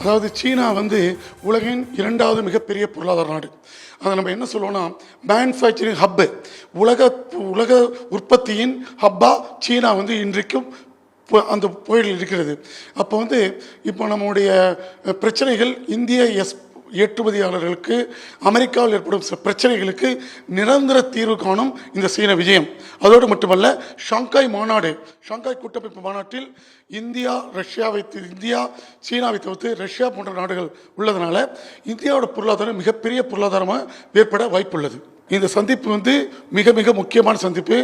அதாவது சீனா வந்து உலகின் 2வது மிகப்பெரிய பொருளாதார நாடு. அதை நம்ம என்ன சொல்லுவோம்னா மேனுஃபேக்சரிங் ஹப்பு, உலக உற்பத்தியின் ஹப்பா சீனா வந்து இன்றைக்கும் அந்த புயலில் இருக்கிறது. அப்போ வந்து இப்போ நம்முடைய பிரச்சனைகள் இந்திய ஏற்றுமதியாளர்களுக்கு அமெரிக்காவில் ஏற்படும் பிரச்சனைகளுக்கு நிரந்தர தீர்வு காணும் இந்த சீன விஜயம். அதோடு மட்டுமல்ல, ஷாங்காய் கூட்டமைப்பு மாநாட்டில் இந்தியா சீனாவை தவிர்த்து ரஷ்யா போன்ற நாடுகள் உள்ளதனால இந்தியாவோட பொருளாதாரம் மிகப்பெரிய பொருளாதாரமாக ஏற்பட வாய்ப்புள்ளது. இந்த சந்திப்பு வந்து மிக மிக முக்கியமான சந்திப்பு.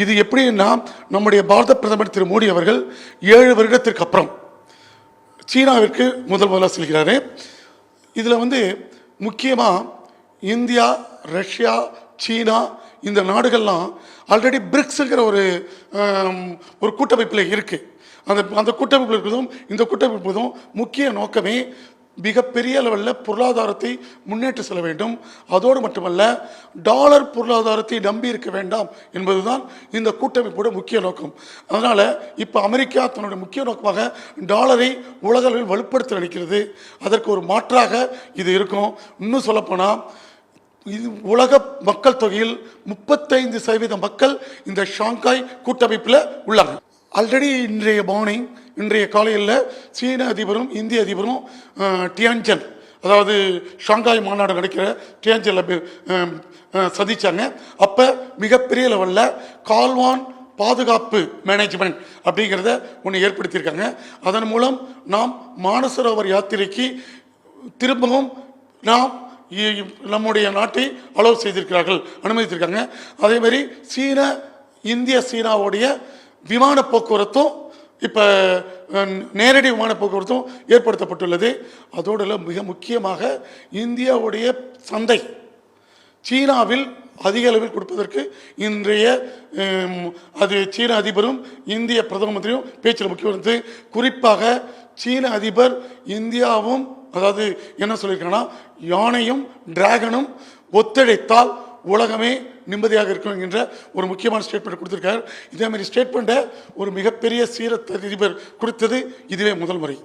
இது எப்படின்னா, நம்முடைய பாரத பிரதமர் திரு மோடி அவர்கள் 7 வருடத்திற்கு அப்புறம் சீனாவிற்கு முதலாக செல்கிறாரு. இதில் வந்து முக்கியமாக இந்தியா, ரஷ்யா, சீனா இந்த நாடுகள்லாம் ஆல்ரெடி பிரிக்ஸுங்கிற ஒரு கூட்டமைப்பில் இருக்குது. அந்த கூட்டமைப்பில் இருக்கிறதும் இந்த கூட்டமைப்பதும் முக்கிய நோக்கமே மிகப்பெரிய லெவலில் பொருளாதாரத்தை முன்னேற்றி செல்ல வேண்டும். அதோடு மட்டுமல்ல, டாலர் பொருளாதாரத்தை நம்பி இருக்க வேண்டாம் என்பதுதான் இந்த கூட்டமைப்போட முக்கிய நோக்கம். அதனால் இப்போ அமெரிக்கா தன்னுடைய முக்கிய நோக்கமாக டாலரை உலக அளவில் வலுப்படுத்த நினைக்கிறது. அதற்கு ஒரு மாற்றாக இது இருக்கும். இன்னும் சொல்லப்போனால், இது உலக மக்கள் தொகையில் 35% மக்கள் இந்த ஷாங்காய் கூட்டமைப்பில் உள்ளாங்க. ஆல்ரெடி இன்றைய காலையில் சீன அதிபரும் இந்திய அதிபரும் டியான்ஜன், அதாவது ஷாங்காய் மாநாடு நடக்கிற டியான்ஜனில் சந்தித்தாங்க. அப்போ மிகப்பெரிய லெவலில் கால்வான் பாதுகாப்பு மேனேஜ்மெண்ட் அப்படிங்கிறத ஒன்று ஏற்படுத்தியிருக்காங்க. அதன் மூலம் நாம் மானசரோவர் யாத்திரைக்கு திரும்பவும் நம்முடைய நாட்டை அலோவ் செய்திருக்கிறார்கள், அனுமதித்திருக்காங்க. அதேமாதிரி சீனாவுடைய விமான போக்குவரத்தும் இப்போ நேரடி விமான போக்குவரத்தும் ஏற்படுத்தப்பட்டுள்ளது. அதோடு மிக முக்கியமாக இந்தியாவுடைய சந்தை சீனாவில் அதிக அளவில் கொடுப்பதற்கு இன்றைய சீன அதிபரும் இந்திய பிரதம மந்திரியும் பேச்சில் முக்கியம். குறிப்பாக சீன அதிபர் இந்தியாவும், அதாவது என்ன சொல்லியிருக்காங்கன்னா, யானையும் டிராகனும் ஒத்துழைத்தால் உலகமே நிம்மதியாக இருக்கும் என்கின்ற ஒரு முக்கியமான ஸ்டேட்மெண்ட் கொடுத்திருக்கார். இதே மாதிரி ஸ்டேட்மெண்ட்டை ஒரு மிகப்பெரிய சீன அதிபர் கொடுத்தது இதுவே முதல் முறை.